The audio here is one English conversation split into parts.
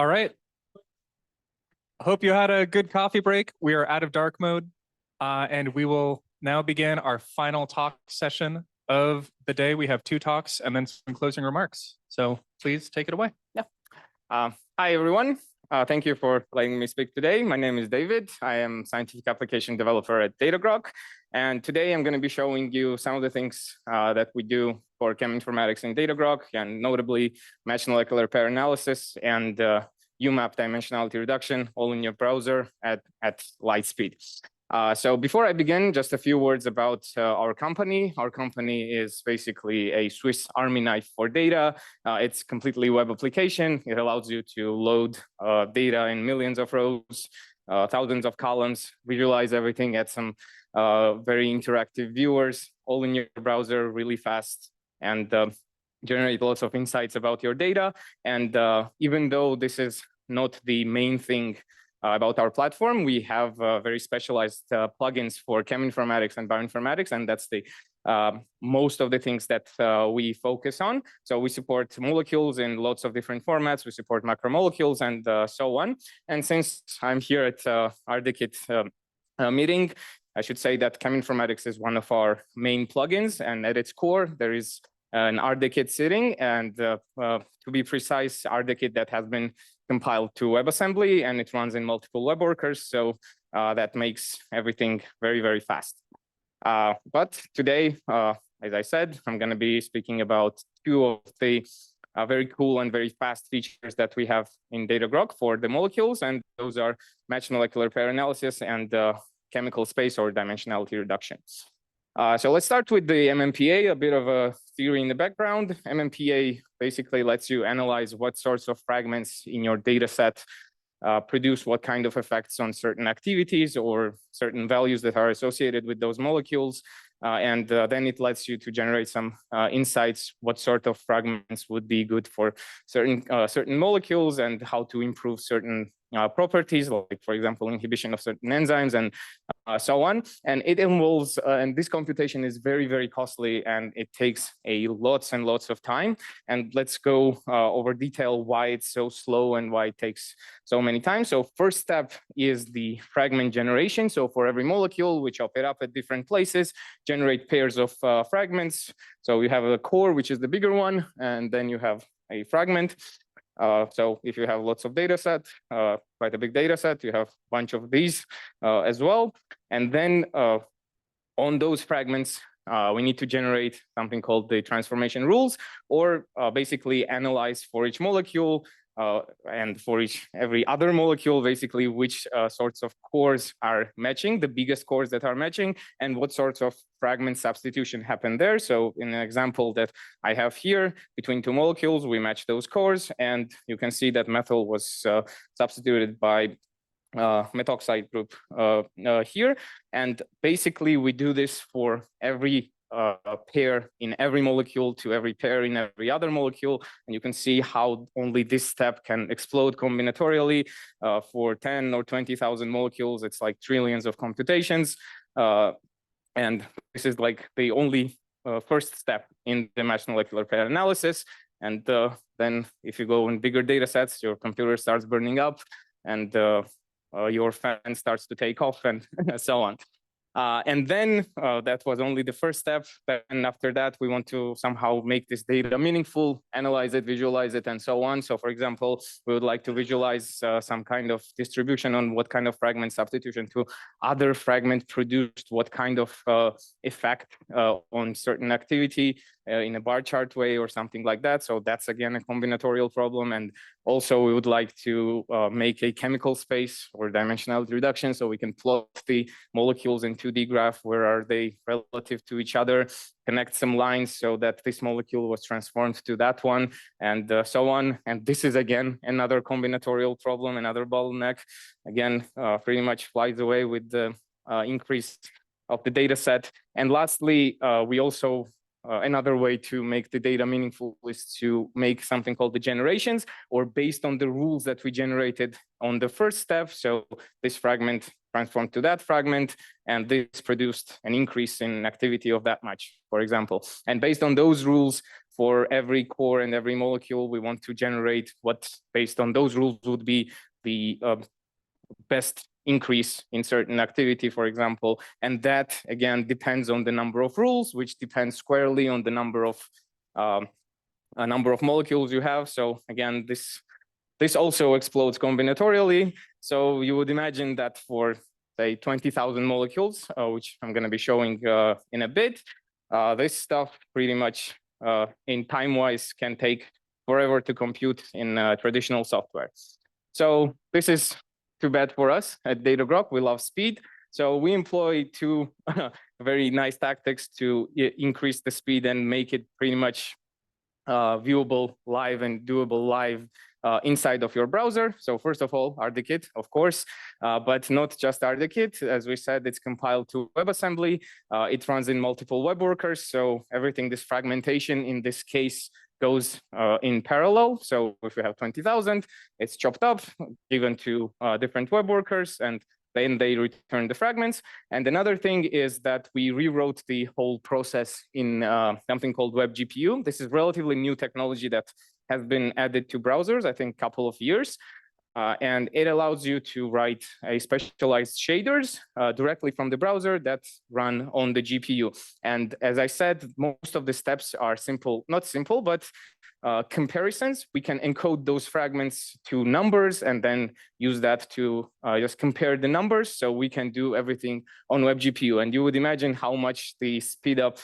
All right. Hope you had a good coffee break. We are out of dark mode, and we will now begin our final talk session of the day. We have two talks and then some closing remarks. So please take it away. Hi, everyone. Thank you for letting me speak today. My name is David. I am scientific application developer at Datagrok. And today I'm going to be showing you some of the things that we do for cheminformatics in Datagrok, and notably matched molecular pair analysis and UMAP dimensionality reduction, all in your browser at light speed. So before I begin, just a few words about our company. Our company is basically a Swiss Army knife for data. It's completely web application. It allows you to load data in millions of rows, thousands of columns, visualize everything at some very interactive viewers, all in your browser, really fast, and generate lots of insights about your data. And even though this is not the main thing about our platform, we have very specialized plugins for cheminformatics and bioinformatics, and that's the most of the things that we focus on. So we support molecules in lots of different formats. We support macromolecules and so on. And since I'm here at RDKit meeting, I should say that cheminformatics is one of our main plugins, and at its core, there is an RDKit sitting, and to be precise, RDKit that has been compiled to WebAssembly, and it runs in multiple web workers, so that makes everything very, very fast. But today, as I said, I'm going to be speaking about two of the very cool and very fast features that we have in Datagrok for the molecules, and those are matched molecular pair analysis and chemical space or dimensionality reduction. So let's start with the MMPA, a bit of a theory in the background. MMPA basically lets you analyze what sorts of fragments in your data set produce what kind of effects on certain activities or certain values that are associated with those molecules. And then it lets you to generate some insights, what sort of fragments would be good for certain molecules and how to improve certain properties, like, for example, inhibition of certain enzymes and so on. And it involves, and this computation is very, very costly, and it takes lots and lots of time. And let's go over detail why it's so slow and why it takes so many times. So first step is the fragment generation. So for every molecule, we chop it up at different places, generate pairs of fragments. So you have a core, which is the bigger one, and then you have a fragment. So if you have lots of data set, quite a big data set, you have a bunch of these as well. And then on those fragments, we need to generate something called the transformation rules, or basically analyze for each molecule and for every other molecule, basically which sorts of cores are matching, the biggest cores that are matching, and what sorts of fragment substitution happen there. So in an example that I have here, between two molecules, we match those cores, and you can see that methyl was substituted by methoxide group here. And basically, we do this for every pair in every molecule to every pair in every other molecule. And you can see how only this step can explode combinatorially for 10 or 20,000 molecules. It's like trillions of computations. And this is like the only first step in the matched molecular pair analysis. And then if you go in bigger data sets, your computer starts burning up, and your fan starts to take off, and so on. And then that was only the first step. And after that, we want to somehow make this data meaningful, analyze it, visualize it, and so on. So for example, we would like to visualize some kind of distribution on what kind of fragment substitution to other fragment produced, what kind of effect on certain activity in a bar chart way or something like that. So that's again a combinatorial problem. And also we would like to make a chemical space or dimensionality reduction, so we can plot the molecules in 2D graph, where are they relative to each other, connect some lines so that this molecule was transformed to that one, and so on. And this is again another combinatorial problem, another bottleneck, again pretty much flies away with the increase of the data set. And lastly, we also another way to make the data meaningful is to make something called the generations, or based on the rules that we generated on the first step. So this fragment transformed to that fragment, and this produced an increase in activity of that much, for example. And based on those rules, for every core and every molecule, we want to generate what, based on those rules, would be the best increase in certain activity, for example. And that, again, depends on the number of rules, which depends squarely on the number of molecules you have. So again, this also explodes combinatorially. So you would imagine that for, say, 20,000 molecules, which I'm going to be showing in a bit, this stuff pretty much in time-wise can take forever to compute in traditional software. So this is too bad for us at Datagrok. We love speed. So we employ two very nice tactics to increase the speed and make it pretty much viewable live and doable live inside of your browser. So first of all, RDKit, of course, but not just RDKit. As we said, it's compiled to WebAssembly. It runs in multiple web workers. So everything, this fragmentation in this case, goes in parallel. So if we have 20,000, it's chopped up, given to different web workers, and then they return the fragments. And another thing is that we rewrote the whole process in something called WebGPU. This is relatively new technology that has been added to browsers, I think, a couple of years. And it allows you to write a specialized shaders directly from the browser that run on the GPU. And as I said, most of the steps are simple, not simple, but comparisons. We can encode those fragments to numbers and then use that to just compare the numbers. So we can do everything on WebGPU. And you would imagine how much the speed up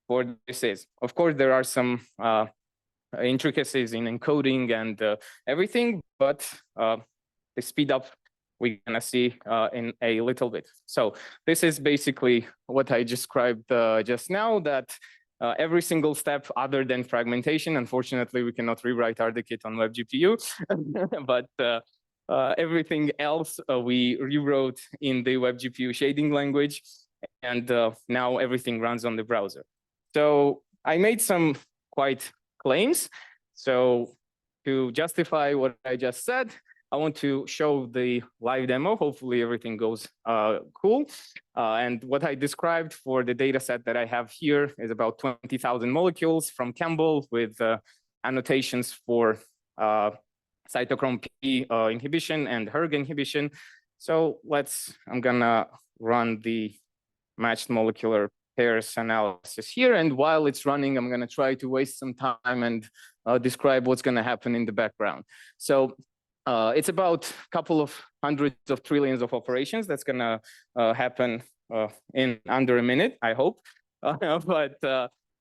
for this is. Of course, there are some intricacies in encoding and everything, but the speed up we're gonna see in a little bit. So this is basically what I described just now, that every single step other than fragmentation, unfortunately, we cannot rewrite RDKit on WebGPU, but everything else we rewrote in the WebGPU shading language, and now everything runs on the browser. So I made some quite claims. So to justify what I just said, I want to show the live demo. Hopefully everything goes cool. And what I described for the data set that I have here is about 20,000 molecules from Campbell with annotations for cytochrome P inhibition and hERG inhibition. So I'm gonna run the matched molecular pairs analysis here. And while it's running, I'm gonna try to waste some time and describe what's gonna happen in the background. So it's about a couple of hundreds of trillions of operations that's gonna happen in under a minute, I hope. But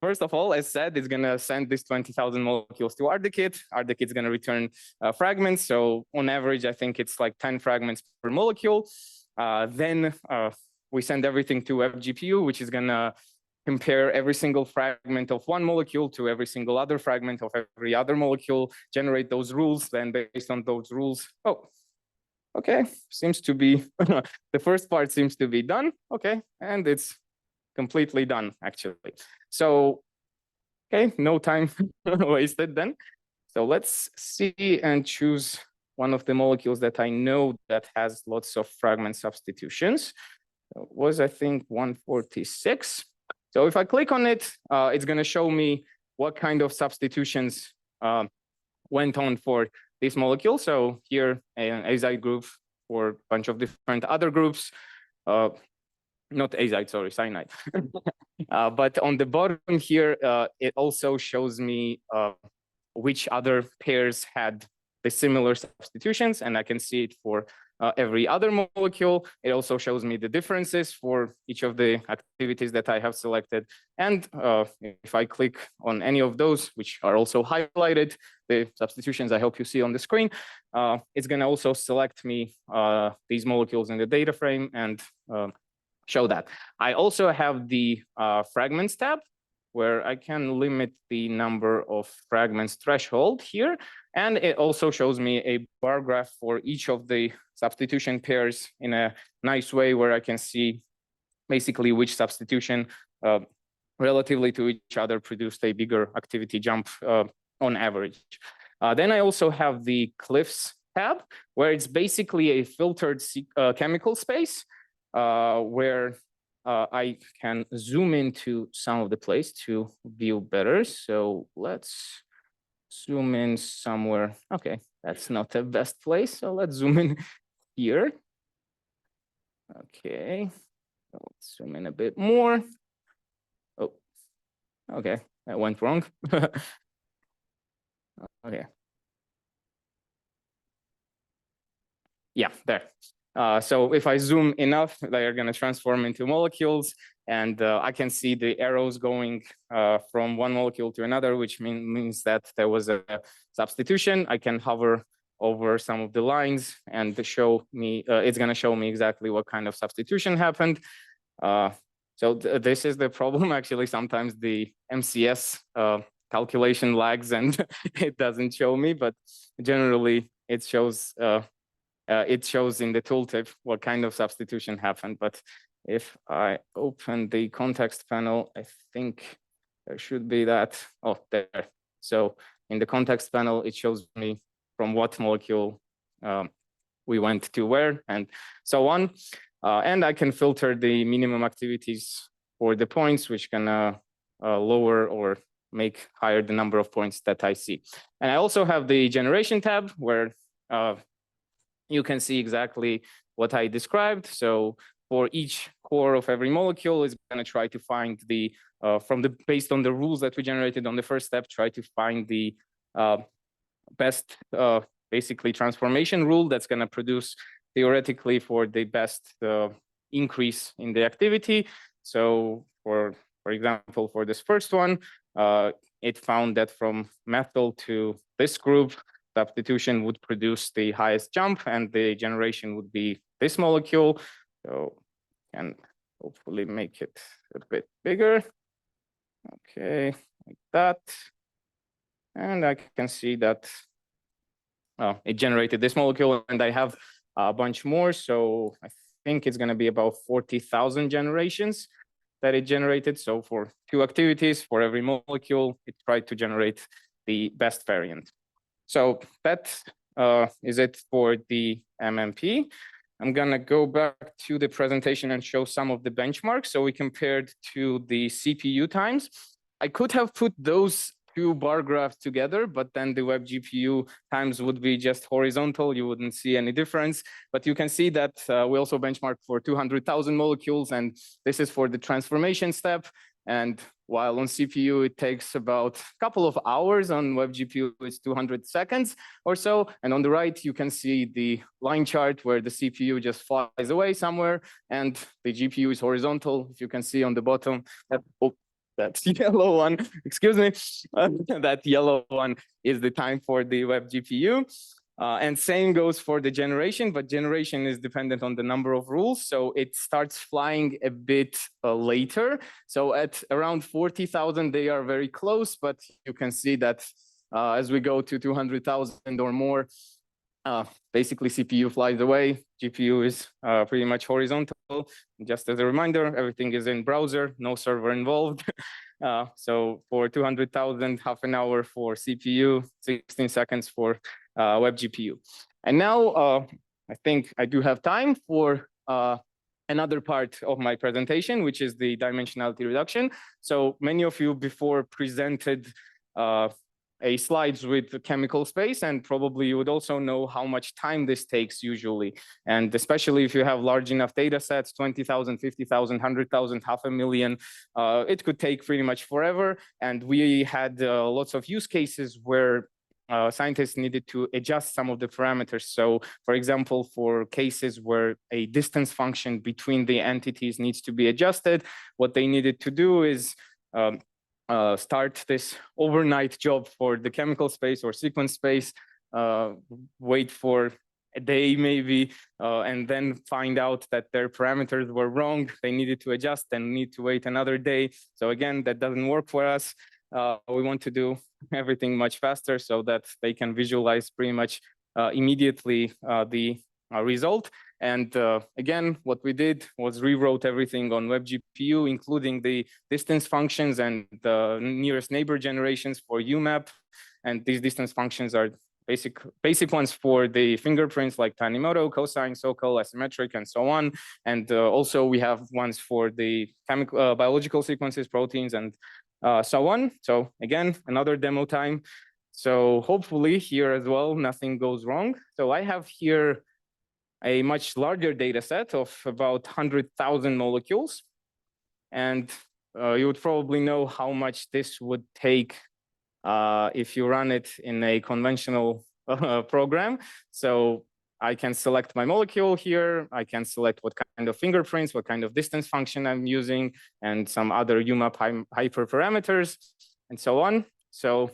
first of all, as said, it's gonna send this 20,000 molecules to RDKit. RDKit's gonna return fragments. So on average, I think it's like 10 fragments per molecule. Then we send everything to WebGPU, which is gonna compare every single fragment of one molecule to every single other fragment of every other molecule, generate those rules, then based on those rules, okay, seems to be, the first part seems to be done, okay, and it's completely done, actually. So, okay, no time wasted then. So let's see and choose one of the molecules that I know that has lots of fragment substitutions. It was, I think, 146. So if I click on it, it's going to show me what kind of substitutions went on for this molecule. So here, an azide group for a bunch of different other groups. Not azide, sorry, cyanide. But on the bottom here, it also shows me which other pairs had the similar substitutions, and I can see it for every other molecule. It also shows me the differences for each of the activities that I have selected. And if I click on any of those, which are also highlighted, the substitutions I hope you see on the screen, it's going to also select me these molecules in the data frame and show that. I also have the fragments tab, where I can limit the number of fragments threshold here. And it also shows me a bar graph for each of the substitution pairs in a nice way, where I can see basically which substitution relatively to each other produced a bigger activity jump on average. Then I also have the Cliffs tab, where it's basically a filtered chemical space where I can zoom into some of the place to view better. So let's zoom in somewhere. Okay, that's not the best place. So let's zoom in here. Okay, let's zoom in a bit more. Oh, okay, that went wrong. Okay. Yeah, there. So if I zoom enough, they are going to transform into molecules, and I can see the arrows going from one molecule to another, which means that there was a substitution. I can hover over some of the lines and show me, it's going to show me exactly what kind of substitution happened. So this is the problem. Actually, sometimes the MCS calculation lags and it doesn't show me, but generally it shows in the tooltip what kind of substitution happened. But if I open the context panel, I think there should be that. Oh, there. So in the context panel, it shows me from what molecule we went to where and so on. And I can filter the minimum activities for the points, which can lower or make higher the number of points that I see. And I also have the generation tab where you can see exactly what I described. So for each core of every molecule, it's going to try to find the, based on the rules that we generated on the first step, try to find the best, basically transformation rule that's going to produce theoretically for the best increase in the activity. So for example, for this first one, it found that from methyl to this group, substitution would produce the highest jump, and the generation would be this molecule. So can hopefully make it a bit bigger. Okay, like that. And I can see that it generated this molecule, and I have a bunch more. So I think it's going to be about 40,000 generations that it generated. So for 2 activities, for every molecule, it tried to generate the best variant. So that is it for the MMP. I'm going to go back to the presentation and show some of the benchmarks. So we compared to the CPU times. I could have put those 2 bar graphs together, but then the web GPU times would be just horizontal. You wouldn't see any difference. But you can see that we also benchmarked for 200,000 molecules, and this is for the transformation step. And while on CPU, it takes about a couple of hours, on web GPU, it's 200 seconds or so. And on the right, you can see the line chart where the CPU just flies away somewhere, and the GPU is horizontal. If you can see on the bottom, that yellow one, excuse me, that yellow one is the time for the web GPU. And same goes for the generation, but generation is dependent on the number of rules. So it starts flying a bit later. So at around 40,000, they are very close, but you can see that as we go to 200,000 or more, basically CPU flies away, GPU is pretty much horizontal. Just as a reminder, everything is in browser, no server involved. So for 200,000, half an hour for CPU, 16 seconds for web GPU. And now I think I do have time for another part of my presentation, which is the dimensionality reduction. So many of you before presented slides with the chemical space, and probably you would also know how much time this takes usually. And especially if you have large enough data sets, 20,000, 50,000, 100,000, 500,000, it could take pretty much forever. And we had lots of use cases where scientists needed to adjust some of the parameters. So for example, for cases where a distance function between the entities needs to be adjusted, what they needed to do is start this overnight job for the chemical space or sequence space, wait for a day maybe, and then find out that their parameters were wrong. They needed to adjust and need to wait another day. So again, that doesn't work for us. We want to do everything much faster so that they can visualize pretty much immediately the result. And again, what we did was rewrote everything on web GPU, including the distance functions and the nearest neighbor generations for UMAP. And these distance functions are basic ones for the fingerprints like Tanimoto, cosine, SOCAL, asymmetric, and so on. And also we have ones for the chemical, biological sequences, proteins, and so on. So again, another demo time. So hopefully here as well, nothing goes wrong. So I have here a much larger data set of about 100,000 molecules. And you would probably know how much this would take if you run it in a conventional program. So I can select my molecule here. I can select what kind of fingerprints, what kind of distance function I'm using, and some other UMAP hyperparameters, and so on. So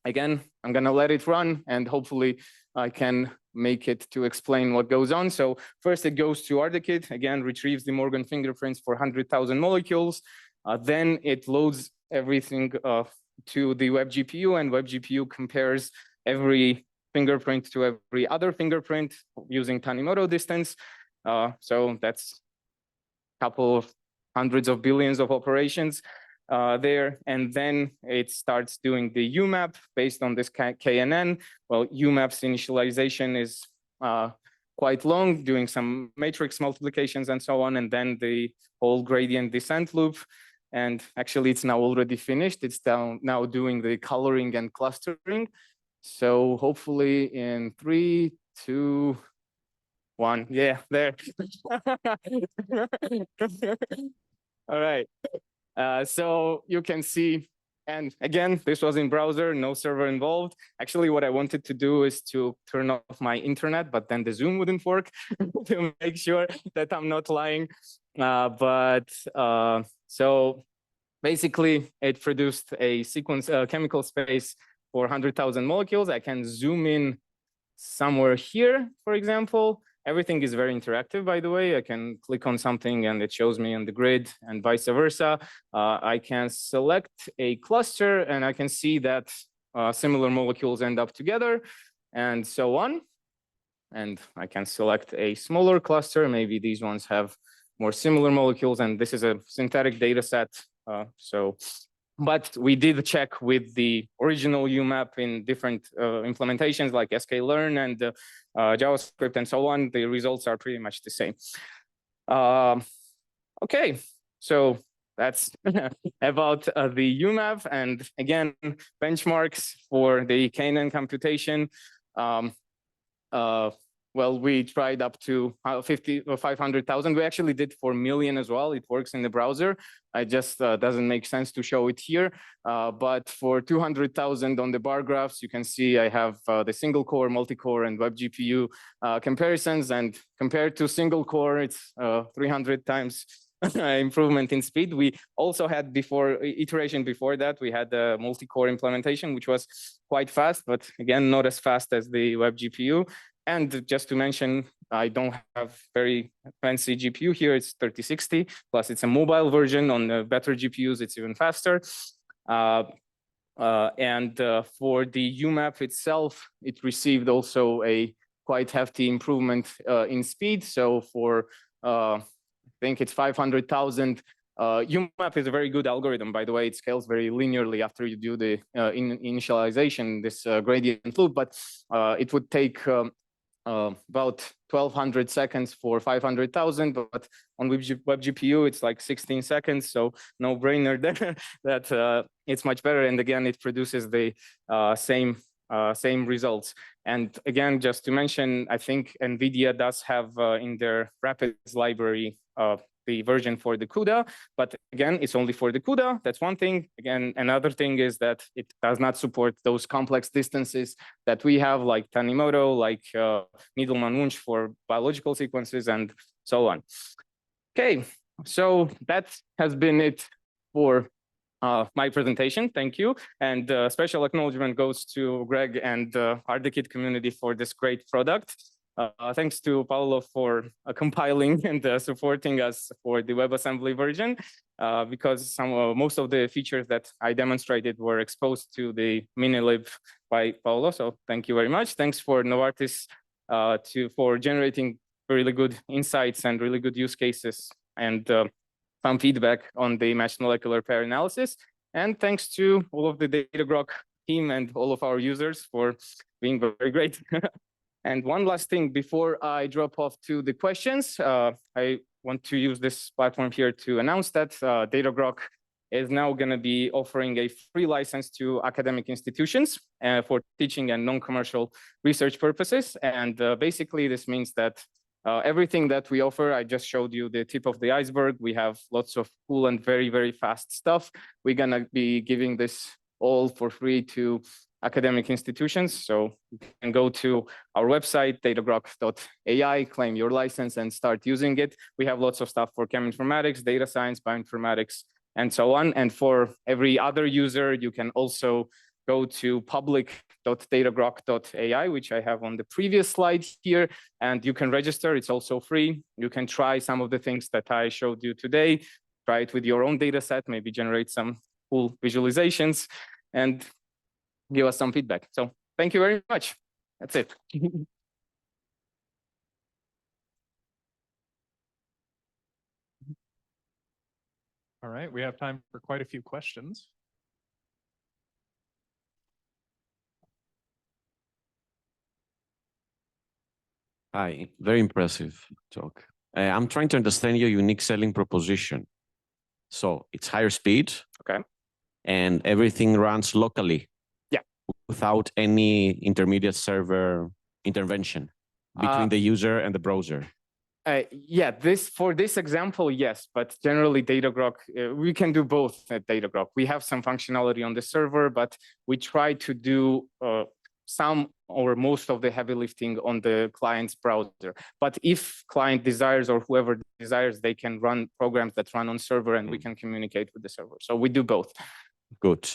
again, I'm going to let it run, and hopefully I can make it to explain what goes on. So first it goes to RDKit, again, retrieves the Morgan fingerprints for 100,000 molecules. Then it loads everything to the WebGPU, and WebGPU compares every fingerprint to every other fingerprint using Tanimoto distance. So that's a couple of hundreds of billions of operations there. And then it starts doing the UMAP based on this KNN. Well, UMAP's initialization is quite long, doing some matrix multiplications and so on, and then the whole gradient descent loop. And actually, it's now already finished. It's now doing the coloring and clustering. So hopefully in 3, 2, 1, yeah, there. All right. So you can see, and again, this was in browser, no server involved. Actually, what I wanted to do is to turn off my internet, but then the Zoom wouldn't work to make sure that I'm not lying. So basically, it produced a sequence, chemical space for 100,000 molecules. I can zoom in somewhere here, for example. Everything is very interactive, by the way. I can click on something and it shows me on the grid, and vice versa. I can select a cluster and I can see that similar molecules end up together, and so on. And I can select a smaller cluster. Maybe these ones have more similar molecules, and this is a synthetic data set. But we did check with the original UMAP in different implementations like sklearn and JavaScript and so on. The results are pretty much the same. Okay, so that's about the UMAP. And again, benchmarks for the KNN computation. Well, we tried up to 50 or 500,000. We actually did 4 million as well. It works in the browser. It just doesn't make sense to show it here. But for 200,000 on the bar graphs, you can see I have the single core, multi-core, and WebGPU comparisons. And compared to single core, it's 300 times improvement in speed. We also had iteration before that, we had the multi-core implementation, which was quite fast, but again, not as fast as the WebGPU. And just to mention, I don't have very fancy GPU here. It's 3060, plus it's a mobile version. On the better GPUs, it's even faster. For the UMAP itself, it received also a quite hefty improvement in speed. So for, I think it's 500,000. UMAP is a very good algorithm, by the way. It scales very linearly after you do the initialization, this gradient loop, but it would take about 1,200 seconds for 500,000, but on WebGPU, it's like 16 seconds. So no brainer there that it's much better. And again, it produces the same results. And again, just to mention, I think NVIDIA does have in their Rapids library the version for the CUDA, but again, it's only for the CUDA. That's one thing. Again, another thing is that it does not support those complex distances that we have, like Tanimoto, like Needleman-Wunsch for biological sequences, and so on. Okay, so that has been it for my presentation. Thank you. And special acknowledgement goes to Greg and the RDKit community for this great product. Thanks to Paolo for compiling and supporting us for the WebAssembly version, because most of the features that I demonstrated were exposed to the Minilib by Paolo. So thank you very much. Thanks for Novartis for generating really good insights and really good use cases, and some feedback on the matched molecular pair analysis. And thanks to all of the DataGrok team and all of our users for being very great. And one last thing before I drop off to the questions, I want to use this platform here to announce that Datagrok is now going to be offering a free license to academic institutions for teaching and non-commercial research purposes. And basically, this means that everything that we offer, I just showed you the tip of the iceberg. We have lots of cool and very, very fast stuff. We're going to be giving this all for free to academic institutions. So you can go to our website, datagrok.ai, claim your license and start using it. We have lots of stuff for cheminformatics, data science, bioinformatics, and so on. And for every other user, you can also go to public.datagrok.ai, which I have on the previous slide here, and you can register. It's also free. You can try some of the things that I showed you today. Try it with your own data set, maybe generate some cool visualizations, and give us some feedback. So thank you very much. That's it. All right, we have time for quite a few questions. Hi, very impressive talk. I'm trying to understand your unique selling proposition. So it's higher speed. Okay. And everything runs locally. Yeah. Without any intermediate server intervention between the user and the browser. Yeah, for this example, yes, but generally Datagrok, we can do both at Datagrok. We have some functionality on the server, but we try to do some or most of the heavy lifting on the client's browser. But if client desires or whoever desires, they can run programs that run on server and we can communicate with the server. So we do both. Good.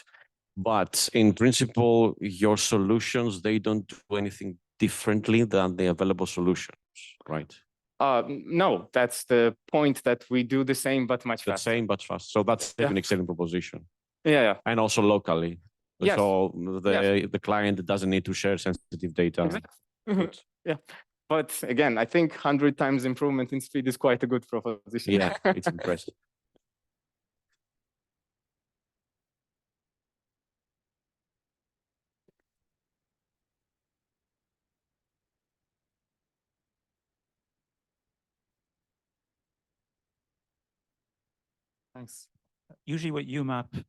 But in principle, your solutions, they don't do anything differently than the available solutions, right? No, that's the point, that we do the same, but much faster. The same, but fast. So that's the unique selling proposition. Yeah. And also locally. Yes. So the client doesn't need to share sensitive data. Exactly. Yeah. But again, I think 100 times improvement in speed is quite a good proposition. Yeah, it's impressive. Thanks. Usually with UMAP,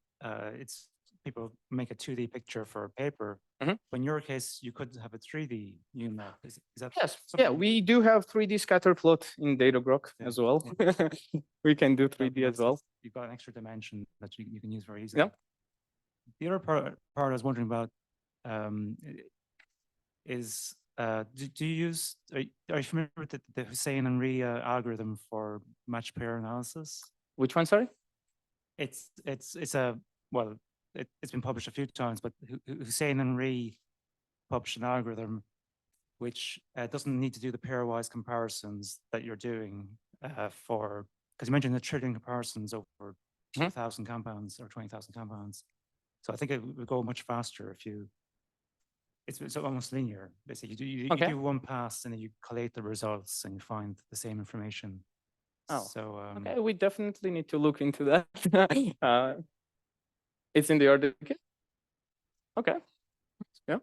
it's people make a 2D picture for a paper. But in your case, you could have a 3D UMAP. Is that? Yes. Yeah, we do have 3D scatter plot in Datagrok as well. We can do 3D as well. You've got an extra dimension that you can use very easily. Yeah. The other part I was wondering about is do you use, are you familiar with the Hussein and Rhee algorithm for match pair analysis? Which one, sorry? It's been published a few times, but Hussein and Rhee published an algorithm which doesn't need to do the pairwise comparisons that you're doing because you mentioned the trillion comparisons over 2,000 compounds or 20,000 compounds. So I think it would go much faster if it's almost linear. Basically, you do one pass and then you collate the results and you find the same information. Oh, so okay. We definitely need to look into that. It's in the order. Okay. Yeah.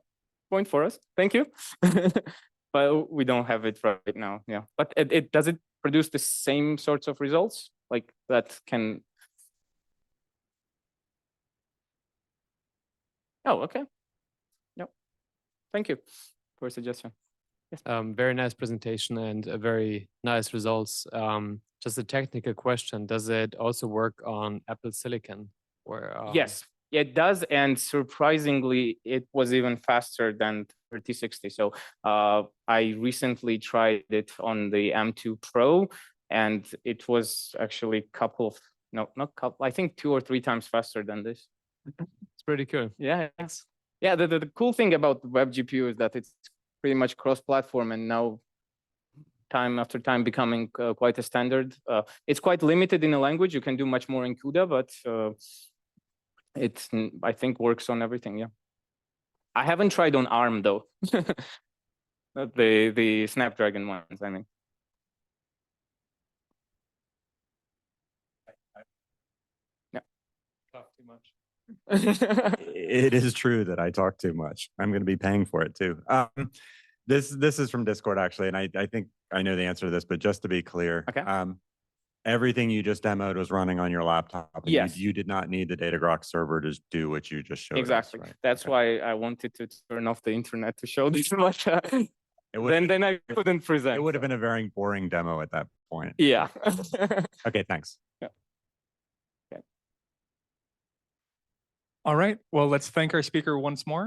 Point for us. Thank you. But we don't have it right now. Yeah. But it does it produce the same sorts of results like that can. Oh, okay. Yep. Thank you for a suggestion. Yes. Very nice presentation and very nice results. Just a technical question. Does it also work on Apple Silicon? Or, yes, it does. And surprisingly, it was even faster than 3060. So I recently tried it on the M2 Pro, and it was actually I think 2 or 3 times faster than this. It's pretty cool. Yeah. Yeah. The cool thing about Web GPU is that it's pretty much cross-platform, and now time after time becoming quite a standard. It's quite limited in a language. You can do much more in CUDA, but I think works on everything. Yeah. I haven't tried on ARM though. Not the Snapdragon ones, I mean. Yeah. Talk too much. It is true that I talk too much. I'm going to be paying for it too. This is from Discord actually, and I think I know the answer to this, but just to be clear. Okay. Everything you just demoed was running on your laptop. And Yes. You did not need the DataGrok server to do what you just showed us, Exactly. right? That's Okay. why I wanted to turn off the internet to show this, but It would, then I couldn't present. it would have been a very boring demo at that point. Yeah. Okay, thanks. All right, well, let's thank our speaker once more.